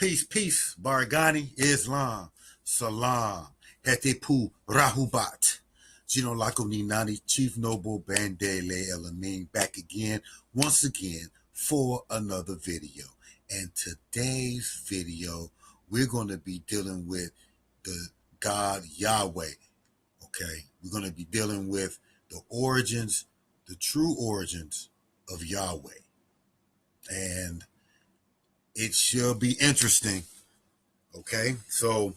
Peace, Barghani, Islam, Salam, Hetepu, Rahubat, Gino Lako Ninani, Chief Noble Bandele, El-Amin, back again, once again, for another video. And today's video, we're going to be dealing with the God Yahweh, okay? We're going to be dealing with the origins, the true origins of Yahweh. And it shall be interesting, okay? So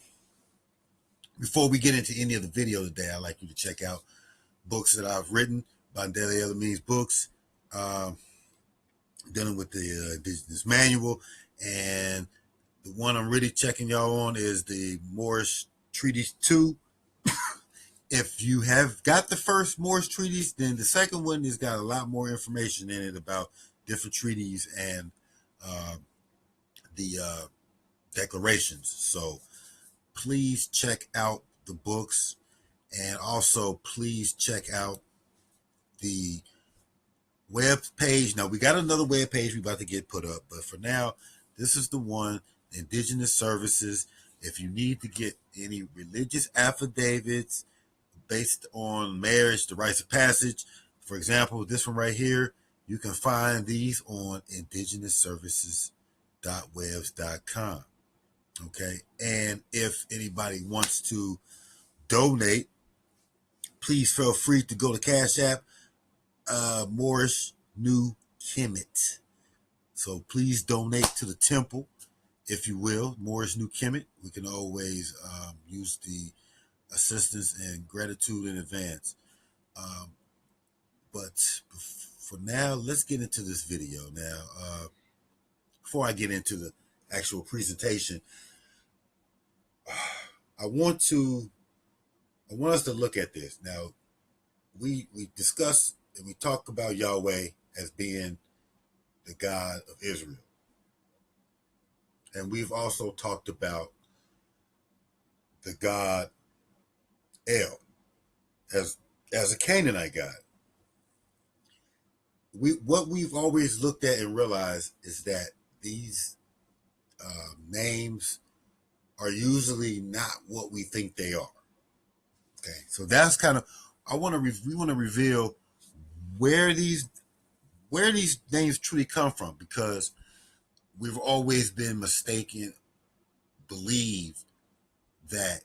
before we get into any of the video today, I'd like you to check out books that I've written, Bandele El-Amin's books, dealing with the indigenous manual, and the one I'm really checking y'all on is the Moorish Treatise 2. If you have got the first Moorish Treatise, then the second one has got a lot more information in it about different treaties and the declarations. So please check out the books, and also please check out the web page. Now we got another web page we about to get put up, but for now, this is the one, Indigenous Services. If you need to get any religious affidavits based on marriage, the rites of passage, for example, this one right here, you can find these on indigenouservices.webs.com. Okay, and if anybody wants to donate, please feel free to go to Cash App, Moorish New Kemit. So please donate to the temple, if you will, Moorish New Kemit. We can always use the assistance and gratitude in advance. But for now, let's get into this video. Now, before I get into the actual presentation, I want us to look at this. Now, we discuss and we talk about Yahweh as being the God of Israel. And we've also talked about the God El as a Canaanite God. What we've always looked at and realized is that these names are usually not what we think they are. Okay, so that's kind of we want to reveal where these names truly come from, because we've always been mistaken, believed that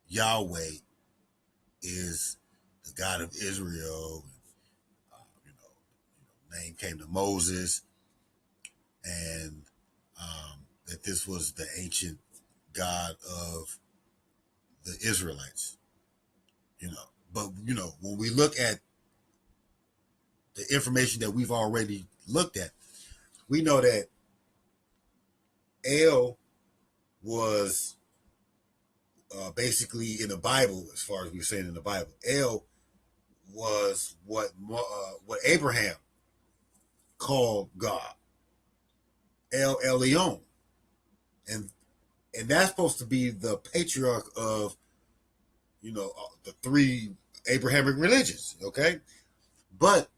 Yahweh is the God of Israel. Name came to Moses, and that this was the ancient God of the Israelites. But when we look at the information that we've already looked at, we know that El was basically in the Bible, as far as we're saying in the Bible, El was what Abraham called God, Elyon, and that's supposed to be the patriarch of the three Abrahamic religions. Okay, but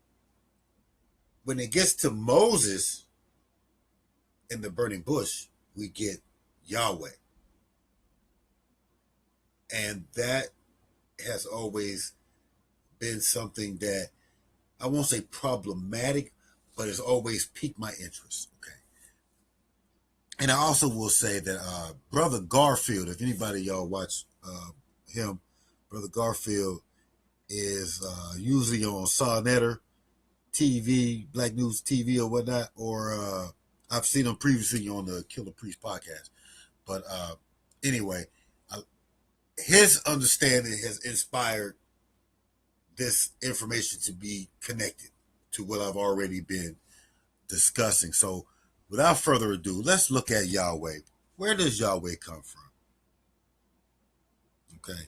when it gets to Moses in the burning bush, we get Yahweh, and that has always been something that I won't say problematic, but it's always piqued my interest. Okay, and I also will say that Brother Garfield, if anybody y'all watch him, Brother Garfield is usually on Sonetter TV, Black News TV or whatnot, or I've seen him previously on the Killer Priest podcast. But anyway, his understanding has inspired this information to be connected to what I've already been discussing. So without further ado, let's look at Yahweh. Where does Yahweh come from? Okay.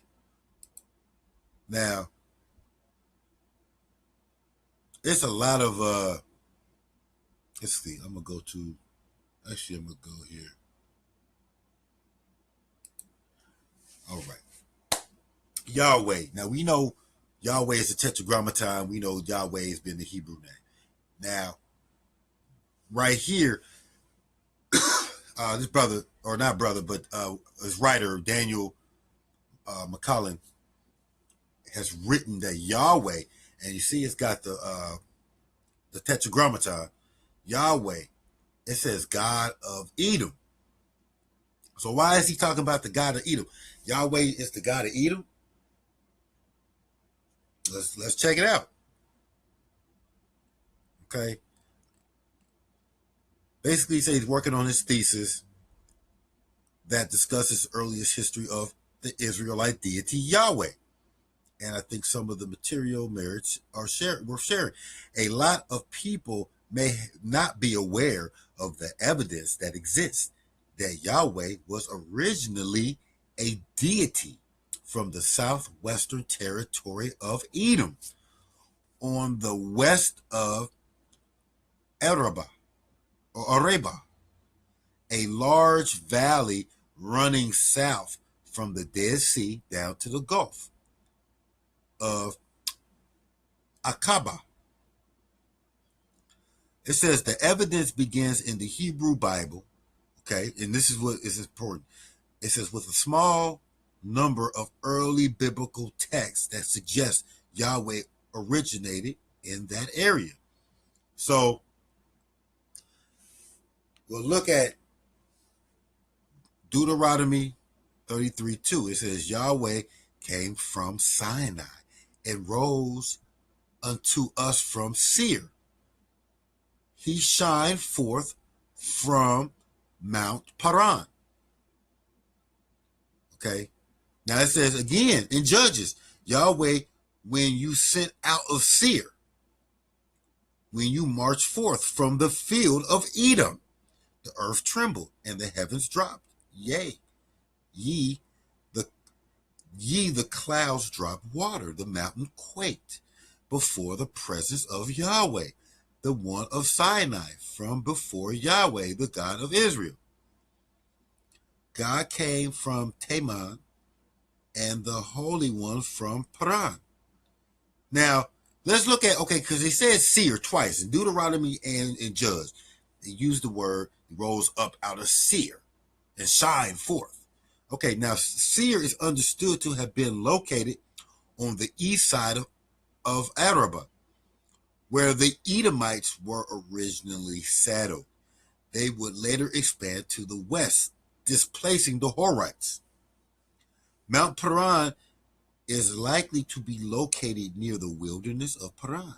Now, it's a lot of let's see, I'm gonna go here. All right. Yahweh. Now we know Yahweh is the tetragrammaton. We know Yahweh has been the Hebrew name. Now, right here, this brother, or not brother, but his writer, Daniel McCullen, has written that Yahweh, and you see it's got the tetragrammaton, Yahweh, it says God of Edom. So why is he talking about the God of Edom? Yahweh is the God of Edom? Let's check it out. Okay. Basically, he says he's working on his thesis that discusses earliest history of the Israelite deity Yahweh. And I think some of the material merits are worth sharing. A lot of people may not be aware of the evidence that exists that Yahweh was originally a deity from the southwestern territory of Edom on the west of Araba, a large valley running south from the Dead Sea down to the Gulf of Aqaba. It says the evidence begins in the Hebrew Bible, okay, and this is what is important. It says with a small number of early biblical texts that suggest Yahweh originated in that area. So we'll look at Deuteronomy 33:2. It says Yahweh came from Sinai and rose unto us from Seir. He shined forth from Mount Paran. Okay. Now it says again in Judges, Yahweh, when you sent out of Seir, when you marched forth from the field of Edom, the earth trembled and the heavens dropped. Yea, ye the clouds dropped water, the mountain quaked before the presence of Yahweh, the one of Sinai, from before Yahweh, the God of Israel. God came from Teman, and the Holy One from Paran. Now, let's look at, okay, because he says seer twice in Deuteronomy and in Judges. They use the word rose up out of seer and shine forth. Okay, now Seir is understood to have been located on the east side of Araba, where the Edomites were originally settled. They would later expand to the west, displacing the Horites. Mount Paran is likely to be located near the wilderness of Paran,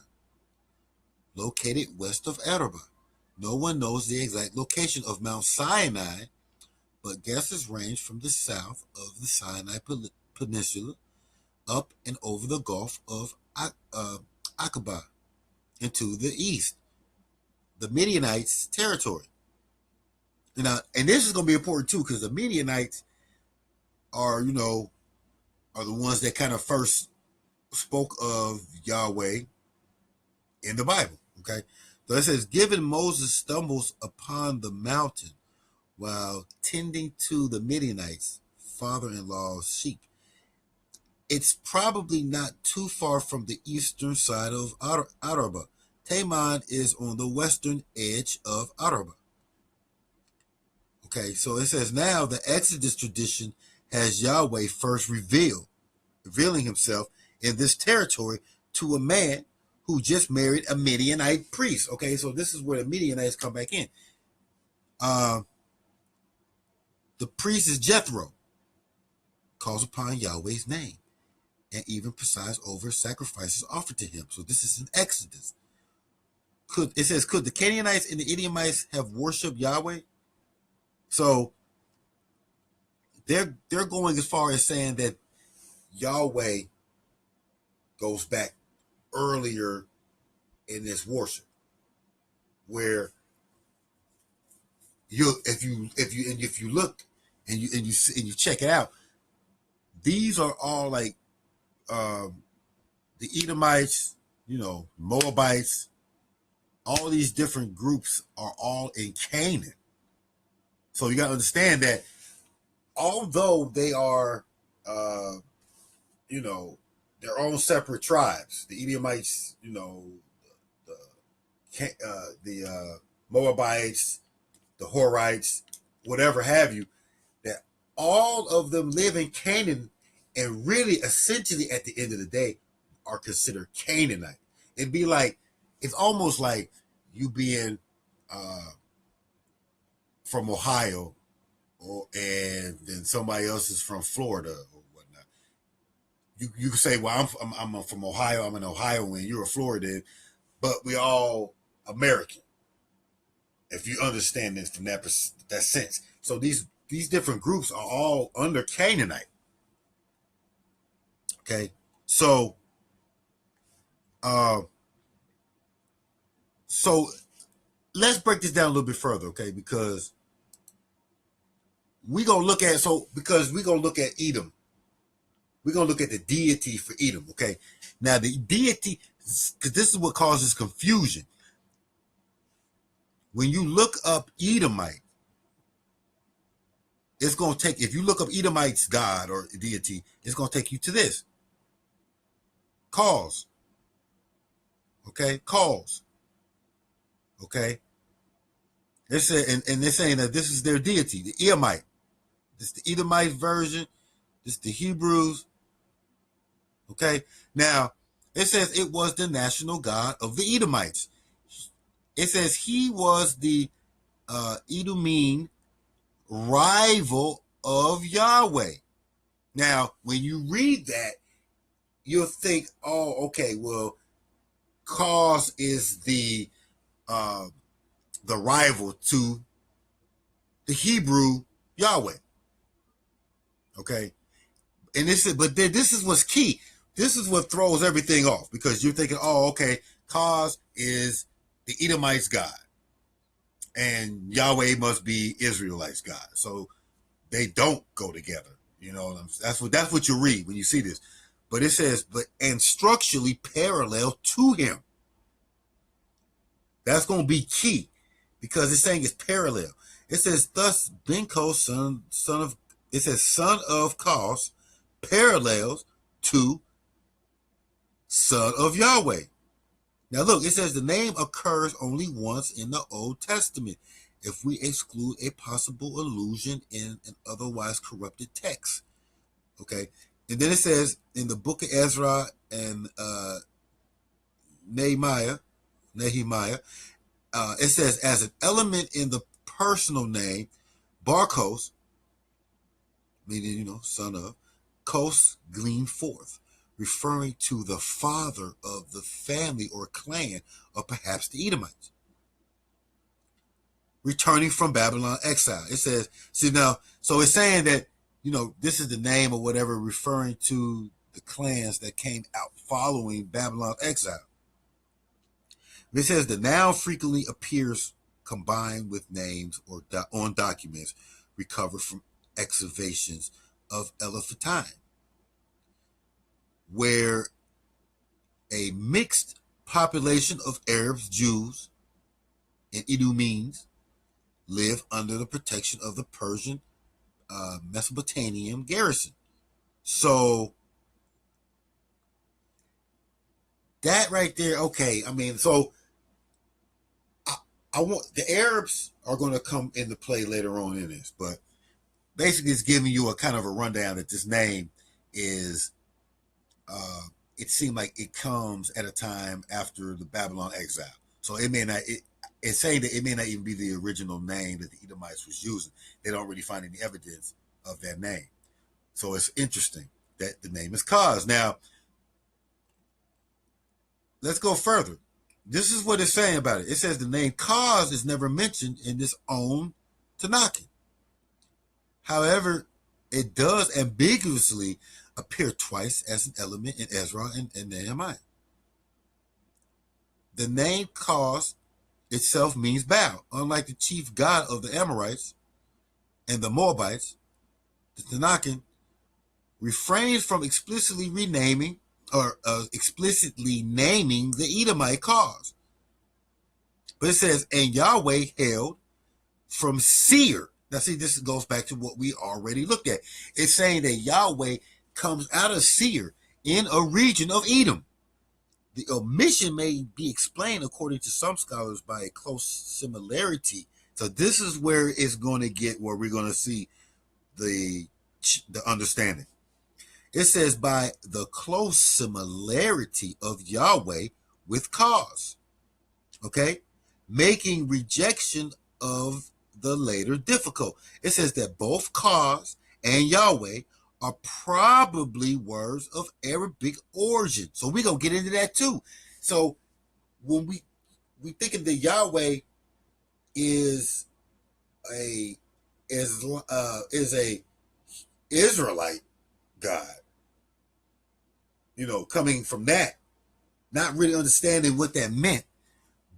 located west of Araba. No one knows the exact location of Mount Sinai, but guesses range from the south of the Sinai Peninsula up and over the Gulf of Aqaba into the east, the Midianites' territory. And this is going to be important too, because the Midianites are, are the ones that kind of first spoke of Yahweh in the Bible. Okay, so it says, given Moses stumbles upon the mountain while tending to the Midianites' father-in-law's sheep, it's probably not too far from the eastern side of Araba. Teman is on the western edge of Araba. Okay, so it says now the Exodus tradition has Yahweh first revealing himself in this territory to a man who just married a Midianite priest. Okay, so this is where the Midianites come back in. The priest is Jethro, calls upon Yahweh's name, and even presides over sacrifices offered to him. So this is in Exodus. Could the Canaanites and the Edomites have worshipped Yahweh? So they're going as far as saying that Yahweh goes back earlier in this worship, where if you look and you check it out, these are all like the Edomites, Moabites, all these different groups are all in Canaan. So you got to understand that although they are, their own separate tribes, the Edomites, the Moabites, the Horites, whatever have you, that all of them live in Canaan, and really, essentially, at the end of the day, are considered Canaanite. It'd be like, it's almost like you being from Ohio, and then somebody else is from Florida or whatnot. You can say, well, I'm from Ohio, I'm an Ohioan, you're a Floridian, but we all American, if you understand this from that sense. So these different groups are all under Canaanite. Okay, so so let's break this down a little bit further, okay? Because we're gonna look at Edom. We're gonna look at the deity for Edom, okay? Now the deity, because this is what causes confusion. When you look up Edomite, it's gonna take, if you look up Edomite's god or deity, it's gonna take you to this. Cause. Okay, cause. Okay. They're saying, and they're saying that this is their deity, the Edomite. This is the Edomite version. This is the Hebrews. Okay. Now, it says it was the national god of the Edomites. It says he was the El-Amin rival of Yahweh. Now, when you read that, you'll think, oh, okay, well, cause is the rival to the Hebrew Yahweh. Okay. And this is what's key. This is what throws everything off, because you're thinking, oh, okay, cause is the Edomites' God, and Yahweh must be Israelites' God. So they don't go together. You know, that's what you read when you see this. But it says, and structurally parallel to him. That's going to be key, because it's saying it's parallel. It says, thus Benko, son of Cos, parallels to son of Yahweh. Now look, it says the name occurs only once in the Old Testament, if we exclude a possible allusion in an otherwise corrupted text. Okay. And then it says in the book of Ezra and Nehemiah, it says, as an element in the personal name, Barkos, meaning, son of, Kos, gleaned forth, referring to the father of the family or clan of perhaps the Edomites, returning from Babylon exile. It says, so it's saying that, this is the name or whatever, referring to the clans that came out following Babylon exile. It says the noun frequently appears combined with names or on documents recovered from excavations of El-Amin, where a mixed population of Arabs, Jews, and Edomites live under the protection of the Persian Mesopotamian garrison. So that right there, okay. I mean, so I want the Arabs are going to come into play later on in this, but basically it's giving you a kind of a rundown that this name is. It seemed like it comes at a time after the Babylon exile, so it may not. It's saying that it may not even be the original name that the Edomites was using. They don't really find any evidence of that name, so it's interesting that the name is Kaz. Now, let's go further. This is what it's saying about it. It says the name Kaz is never mentioned in this own Tanakh. However, it does ambiguously appear twice as an element in Ezra and Nehemiah. The name Kaz itself means Baal. Unlike the chief god of the Amorites and the Moabites, the Tanakh refrains from explicitly renaming or explicitly naming the Edomite Kaz. But it says, and Yahweh hailed from Seir. Now see, this goes back to what we already looked at. It's saying that Yahweh comes out of Seir in a region of Edom. The omission may be explained, according to some scholars, by a close similarity So this is where it's going to get where we're going to see the understanding. It says by the close similarity of Yahweh with cause, okay, making rejection of the later difficult. It says that both cause and Yahweh are probably words of Arabic origin. So we're going to get into that too. So when we thinking that Yahweh is a is a Israelite God, coming from that, not really understanding what that meant,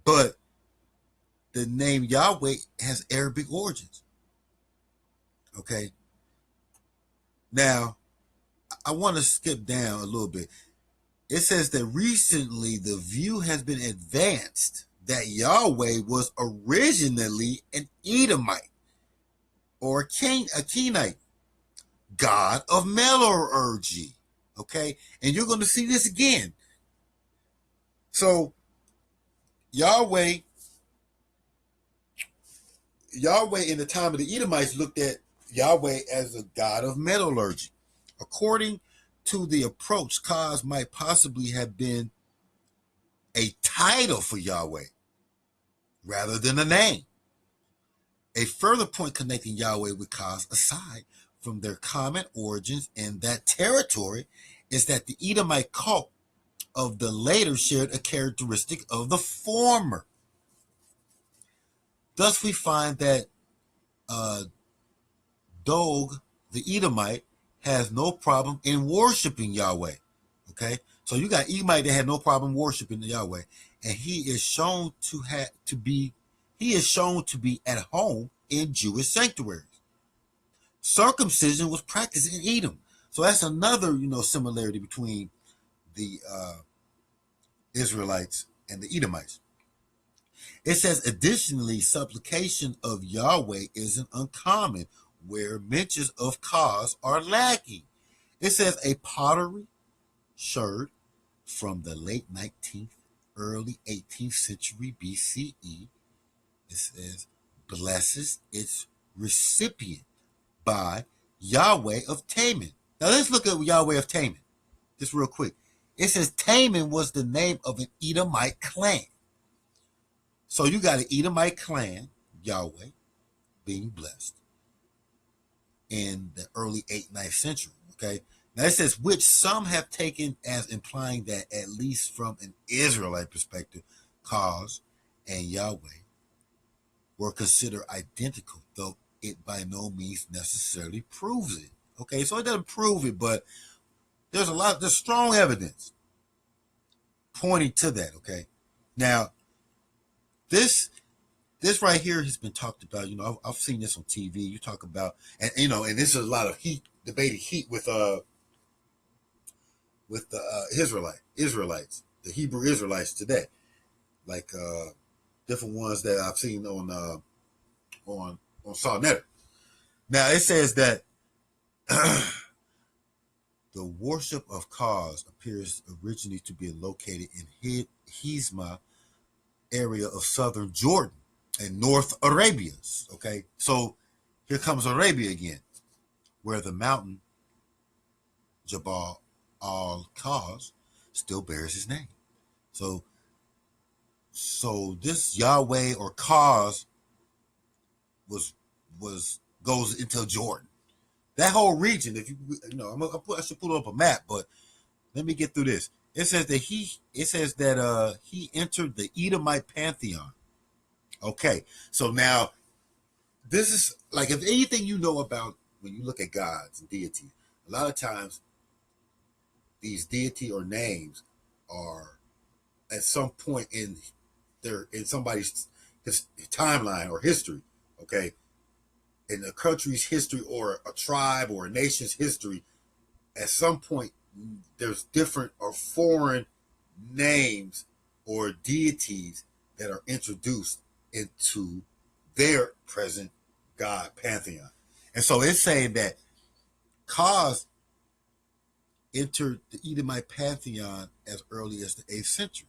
but the name Yahweh has Arabic origins. Okay. Now, I want to skip down a little bit. It says that recently the view has been advanced that Yahweh was originally an Edomite or a Kenite, god of metallurgy. Okay. And you're going to see this again. So Yahweh in the time of the Edomites looked at Yahweh as a god of metallurgy. According to the approach, cause might possibly have been a title for Yahweh rather than a name. A further point connecting Yahweh with cause, aside from their common origins in that territory, is that the Edomite cult of the later shared a characteristic of the former. Thus, we find that Dog, the Edomite, has no problem in worshiping Yahweh. Okay, so you got Edomite that had no problem worshiping Yahweh, and he is shown to be at home in Jewish sanctuaries. Circumcision was practiced in Edom, so that's another similarity between the Israelites and the Edomites. It says, additionally, supplication of Yahweh isn't uncommon where mentions of cause are lacking. It says a pottery sherd from the late 19th, early 18th century BCE. It says, blesses its recipient by Yahweh of Teman. Now let's look at Yahweh of Teman, just real quick. It says Teman was the name of an Edomite clan. So you got an Edomite clan, Yahweh, being blessed in the early 8th, 9th century. Okay. Now it says, which some have taken as implying that, at least from an Israelite perspective, cause and Yahweh were considered identical, though it by no means necessarily proves it. Okay, so it doesn't prove it, but there's strong evidence pointing to that. Okay. Now, this right here has been talked about. I've seen this on TV. You talk about, and this is a lot of debated heat with the Israelites, the Hebrew Israelites today, like different ones that I've seen on Saw Netter. Now it says that the worship of cause appears originally to be located in Hizma area of southern Jordan and North Arabia. Okay, so here comes Arabia again, where the mountain Jabal al-Kaz still bears his name. So this Yahweh or Kaz goes into Jordan. That whole region, if I should put up a map, but let me get through this. It says that he entered the Edomite pantheon. Okay, so now this is like, if anything about when you look at gods and deities, a lot of times these deity or names are at some point in somebody's timeline or history. Okay, in a country's history or a tribe or a nation's history, at some point there's different or foreign names or deities that are introduced into their present God pantheon. And so it's saying that Kaz entered the Edomite pantheon as early as the 8th century.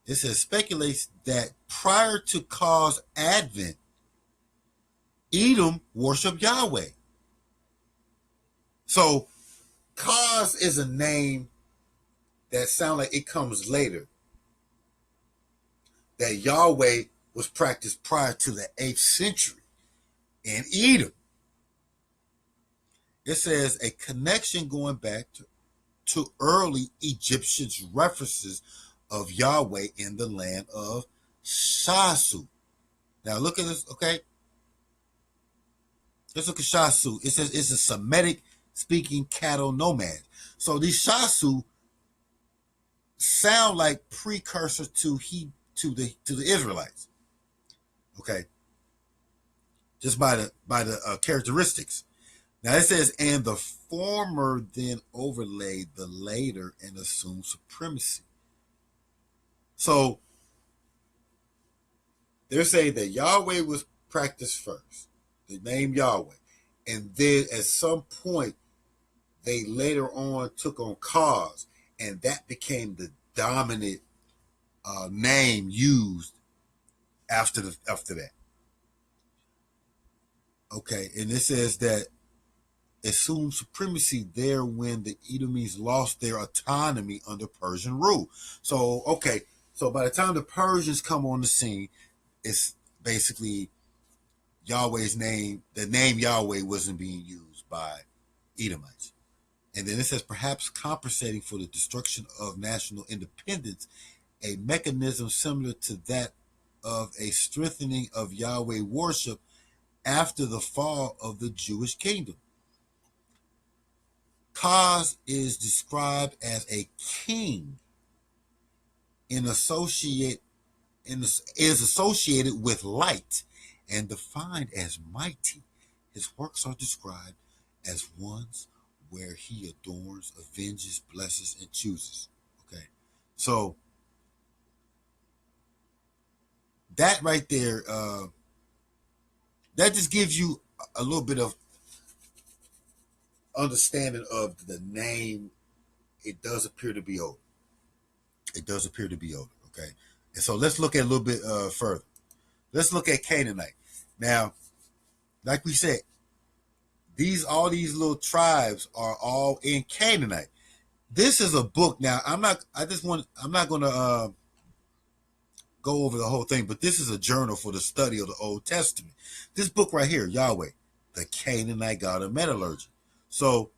It says speculates that prior to Kaz's advent, Edom worship Yahweh. So Kaz is a name that sounds like it comes later. That Yahweh was practiced prior to the 8th century in Edom. It says a connection going back to early Egyptians' references of Yahweh in the land of Shasu. Now look at this, okay? Let's look at Shasu. It says it's a Semitic speaking cattle nomad. So these Shasu sound like precursor to the Israelites. Okay. Just by the characteristics. Now it says, and the former then overlaid the later and assumed supremacy. So they're saying that Yahweh was practiced first, the name Yahweh, and then at some point they later on took on Kaz, and that became the dominant name used after that. Okay, and it says that assumed supremacy there when the Edomites lost their autonomy under Persian rule. So, okay, so by the time the Persians come on the scene, it's basically Yahweh's name, the name Yahweh wasn't being used by Edomites. And then it says, perhaps compensating for the destruction of national independence, a mechanism similar to that of a strengthening of Yahweh worship after the fall of the Jewish kingdom. Kaz is described as a king is associated with light and defined as mighty. His works are described as ones where he adorns, avenges, blesses, and chooses. Okay, so that right there, that just gives you a little bit of understanding of the name. It does appear to be old. It does appear to be older. Okay, and so let's look at a little bit further. Let's look at Canaanite. Now, like we said, all these little tribes are all in Canaanite. This is a book. Now, I'm not going to go over the whole thing, but this is a journal for the study of the Old Testament. This book right here, Yahweh, the Canaanite God of metallurgy. So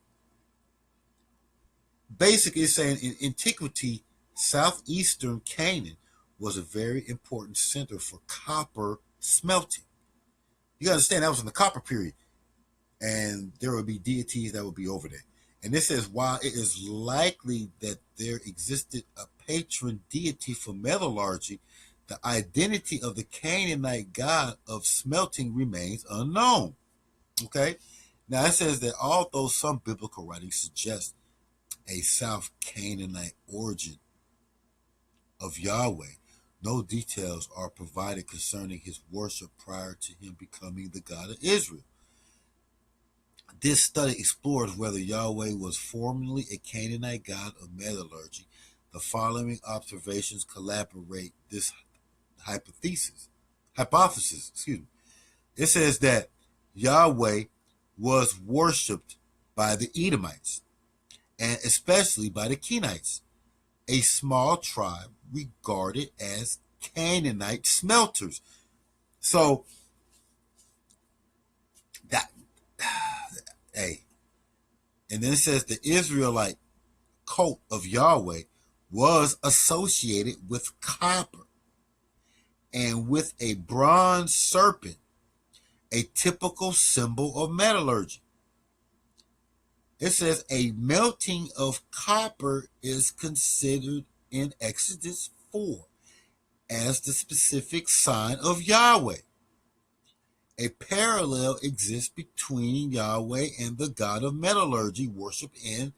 basically it's saying in antiquity, southeastern Canaan was a very important center for copper smelting. You gotta understand that was in the copper period. And there would be deities that would be over there. And this says, while it is likely that there existed a patron deity for metallurgy, the identity of the Canaanite god of smelting remains unknown. Okay? Now it says that although some biblical writings suggest a South Canaanite origin of Yahweh, no details are provided concerning his worship prior to him becoming the God of Israel. This study explores whether Yahweh was formerly a Canaanite god of metallurgy. The following observations corroborate this hypothesis. It says that Yahweh was worshipped by the Edomites, and especially by the Kenites, a small tribe regarded as Canaanite smelters. So that, hey, and then it says the Israelite cult of Yahweh was associated with copper and with a bronze serpent, a typical symbol of metallurgy. It says a melting of copper is considered in Exodus 4 as the specific sign of Yahweh. A parallel exists between Yahweh and the god of metallurgy worship in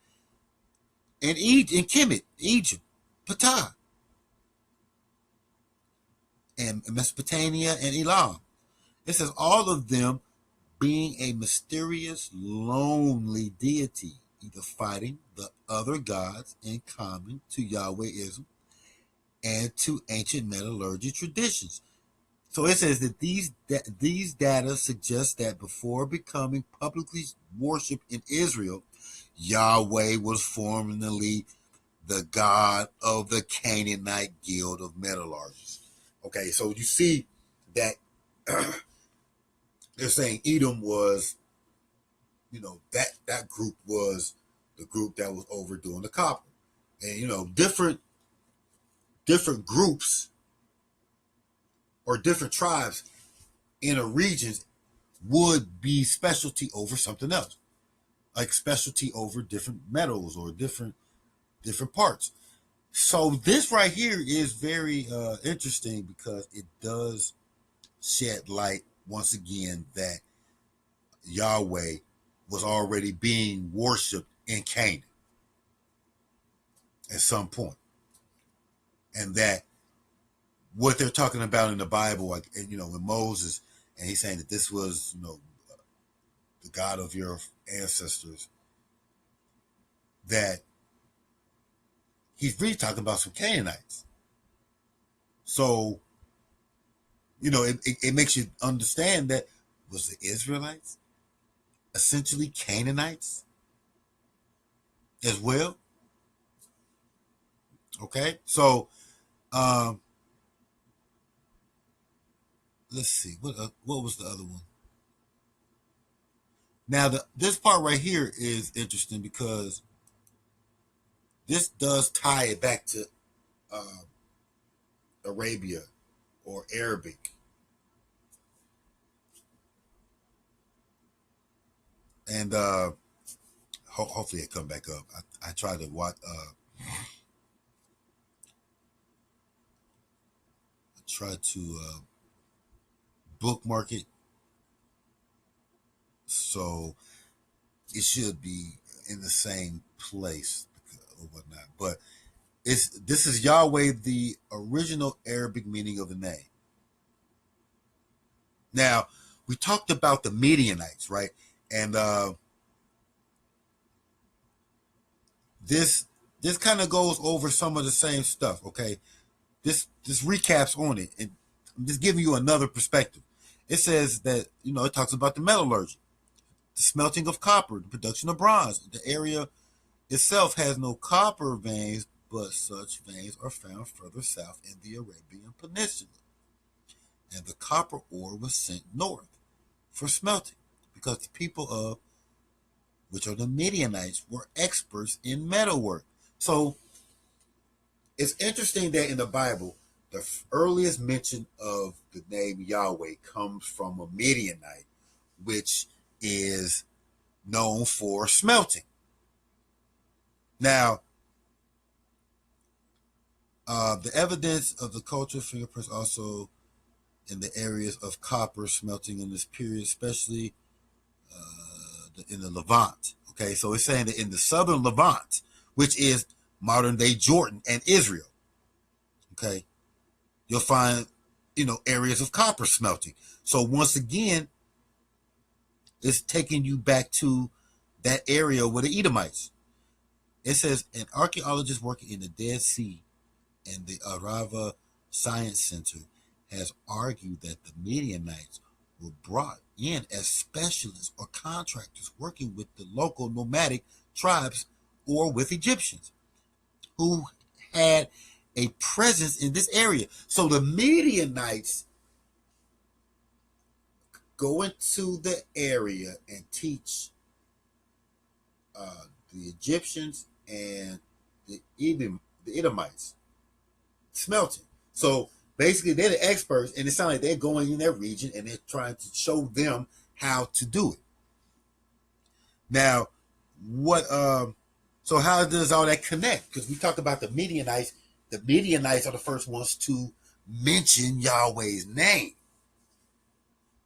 Kemit, Egypt, Ptah, and Mesopotamia and Elyon. It says all of them being a mysterious, lonely deity, either fighting the other gods in common to Yahwehism and to ancient metallurgy traditions. So it says that these data suggest that before becoming publicly worshipped in Israel, Yahweh was formerly the god of the Canaanite guild of metallurgists. Okay, so you see that they're saying Edom was, that group was the group that was overdoing the copper, and different groups or different tribes in a region would be specialty over something else, like specialty over different metals or different parts. So this right here is very interesting because it does shed light once again that Yahweh was already being worshipped in Canaan at some point, and that what they're talking about in the Bible, like, when Moses, and he's saying that this was, the God of your ancestors, that he's really talking about some Canaanites. So, it makes you understand that was the Israelites essentially Canaanites as well. Okay, so let's see what was the other one. Now this part right here is interesting because this does tie it back to Arabia or Arabic. And hopefully it come back up. I try to watch. I try to bookmark it, so it should be in the same place or whatnot. But this is Yahweh, the original Arabic meaning of the name. Now we talked about the Midianites, right? And this kind of goes over some of the same stuff. Okay, this recaps on it, and I'm just giving you another perspective. It says that it talks about the metallurgy, the smelting of copper, the production of bronze. The area itself has no copper veins, but such veins are found further south in the Arabian Peninsula. And the copper ore was sent north for smelting because the people of, which are the Midianites, were experts in metalwork. So it's interesting that in the Bible, the earliest mention of the name Yahweh comes from a Midianite, which is known for smelting. Now, the evidence of the cultural fingerprints also in the areas of copper smelting in this period, especially in the Levant. Okay, so it's saying that in the southern Levant, which is modern day Jordan and Israel, okay, you'll find, areas of copper smelting. So once again, it's taking you back to that area with the Edomites. It says an archaeologist working in the Dead Sea and the Arava Science Center has argued that the Midianites were brought in as specialists or contractors working with the local nomadic tribes or with Egyptians who had a presence in this area. So the Midianites go into the area and teach the Egyptians and the Edomites smelting. So basically, they're the experts, and it sounds like they're going in their region and they're trying to show them how to do it. Now, what? So how does all that connect? Because we talk about the Midianites. The Midianites are the first ones to mention Yahweh's name.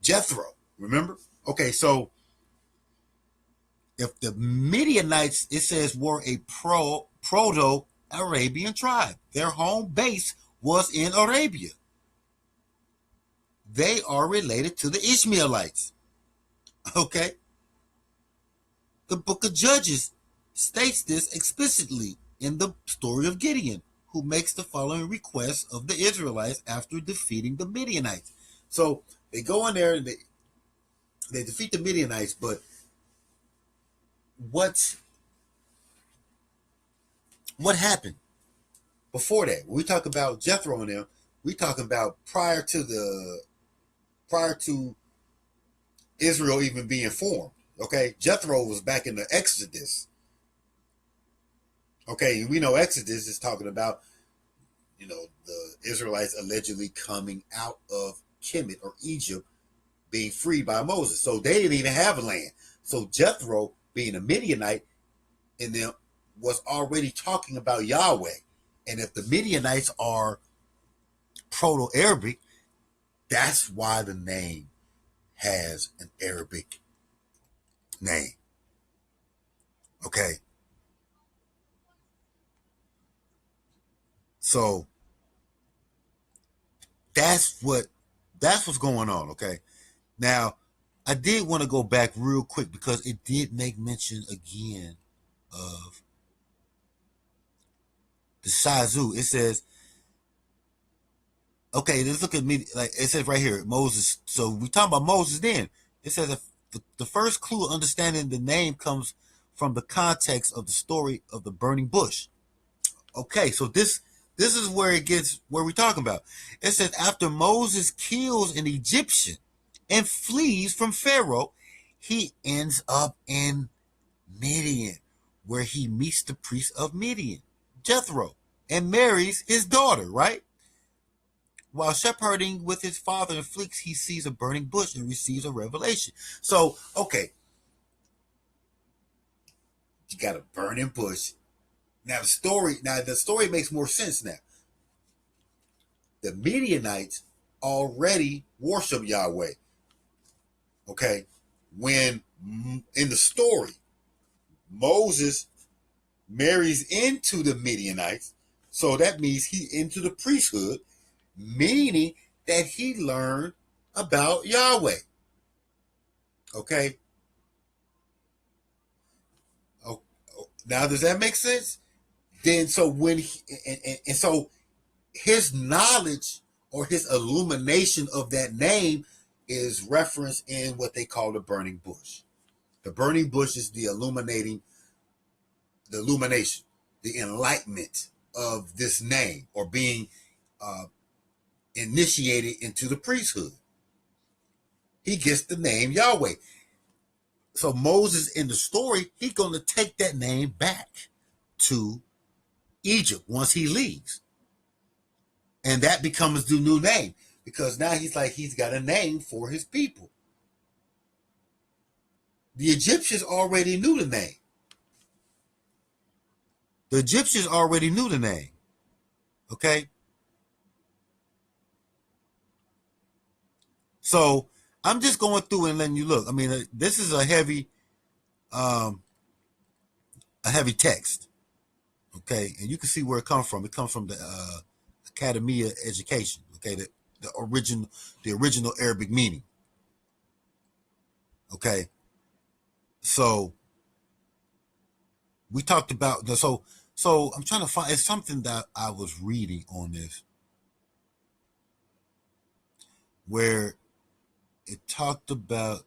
Jethro, remember? Okay, so if the Midianites, it says, were a proto-Arabian tribe, their home base was in Arabia. They are related to the Ishmaelites. Okay? The book of Judges states this explicitly in the story of Gideon, who makes the following request of the Israelites after defeating the Midianites. So they go in there and they defeat the Midianites, but what what happened before that? When we talk about Jethro and them, we talking about prior to Israel even being formed. Okay, Jethro was back in the Exodus. Okay, we know Exodus is talking about, the Israelites allegedly coming out of Kemit or Egypt, being freed by Moses. So they didn't even have a land. So Jethro, being a Midianite, in them was already talking about Yahweh. And if the Midianites are Proto-Arabic, that's why the name has an Arabic name. Okay. So that's what's going on. Okay. Now, I did want to go back real quick because it did make mention again of the Shazu. It says, okay, let's look at me. Like it says right here, Moses. So we talking about Moses then. It says the first clue of understanding the name comes from the context of the story of the burning bush. Okay, so this is where it gets where we're talking about. It says after Moses kills an Egyptian and flees from Pharaoh, he ends up in Midian, where he meets the priest of Midian, Jethro, and marries his daughter, right? While shepherding with his father in Fleeks, he sees a burning bush and receives a revelation. So, okay, you got a burning bush. Now the story makes more sense now. The Midianites already worship Yahweh. Okay, when in the story Moses marries into the Midianites, so that means he into the priesthood, meaning that he learned about Yahweh. Okay. Oh, now does that make sense? Then so when and so his knowledge or his illumination of that name is referenced in what they call the burning bush. The burning bush is the illumination, the enlightenment of this name, or being uh, initiated into the priesthood. He gets the name Yahweh. So Moses in the story, he's going to take that name back to Egypt once he leaves. And that becomes the new name because now he's got a name for his people. The Egyptians already knew the name. The Egyptians already knew the name. Okay? So I'm just going through and letting you look. I mean, this is um, a heavy text. Okay, and you can see where it comes from. It comes from the Academia Education. Okay, the original Arabic meaning. Okay, so we talked about so I'm trying to find it's something that I was reading on this where it talked about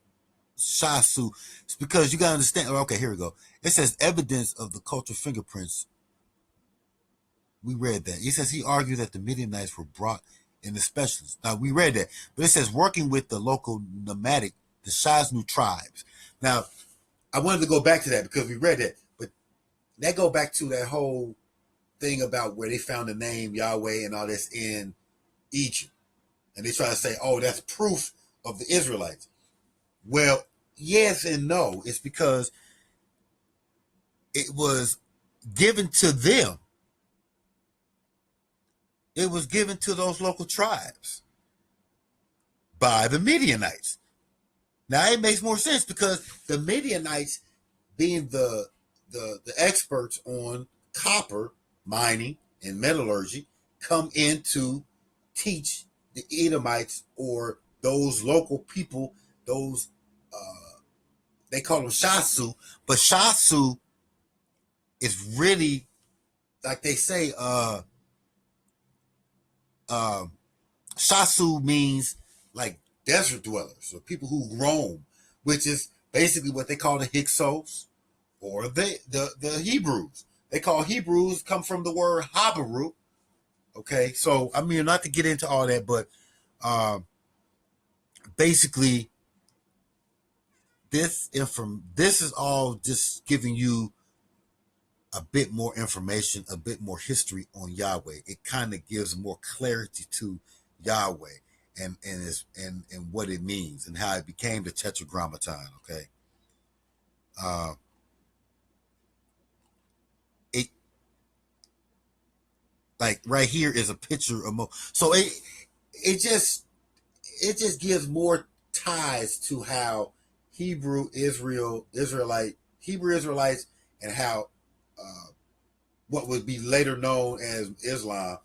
Shasu. It's because you gotta understand. Okay, here we go. It says evidence of the cultural fingerprints. We read that. It says he argued that the Midianites were brought in the specialists. Now we read that, but it says working with the local nomadic, the Shaznu tribes. Now I wanted to go back to that because we read that, but that go back to that whole thing about where they found the name Yahweh and all this in Egypt, and they try to say, "Oh, that's proof of the Israelites." Well, yes and no. It's because it was given to them. It was given to those local tribes by the Midianites. Now it makes more sense because the Midianites, being the experts on copper mining and metallurgy, come in to teach the Edomites or those local people. Those they call them Shasu, but Shasu is really like they say. Uh, Shasu means like desert dwellers or people who roam, which is basically what they call the Hyksos or the Hebrews. They call Hebrews come from the word Habaru. Okay, so I mean, not to get into all that, but basically, this is all just giving you a bit more information, a bit more history on Yahweh. It kind of gives more clarity to Yahweh and what it means and how it became the Tetragrammaton. Okay, it like right here is a picture of so it just it just gives more ties to how Hebrew Israelites, and how what would be later known as Islam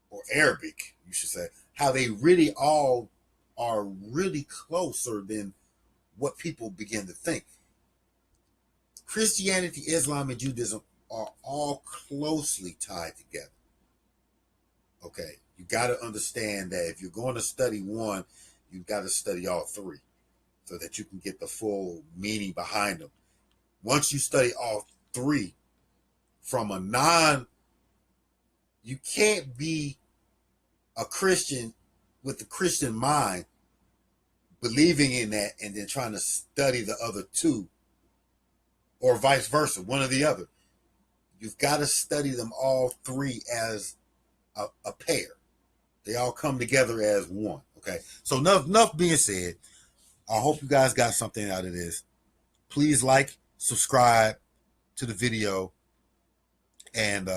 or Arabic, you should say, how they really all are really closer than what people begin to think. Christianity, Islam, and Judaism are all closely tied together. Okay, you got to understand that if you're going to study one, you've got to study all three so that you can get the full meaning behind them. Once you study all three from you can't be a Christian with the Christian mind, believing in that, and then trying to study the other two, or vice versa, one or the other. You've got to study them all three as a pair. They all come together as one. Okay, so enough being said. I hope you guys got something out of this. Please like, subscribe to the video, and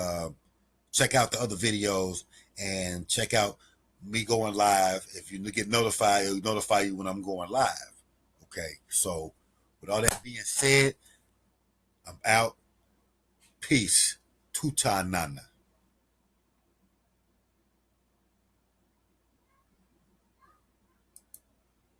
check out the other videos, and check out me going live. If you get notified, it'll notify you when I'm going live. Okay, so with all that being said, I'm out. Peace. Tuta Nana.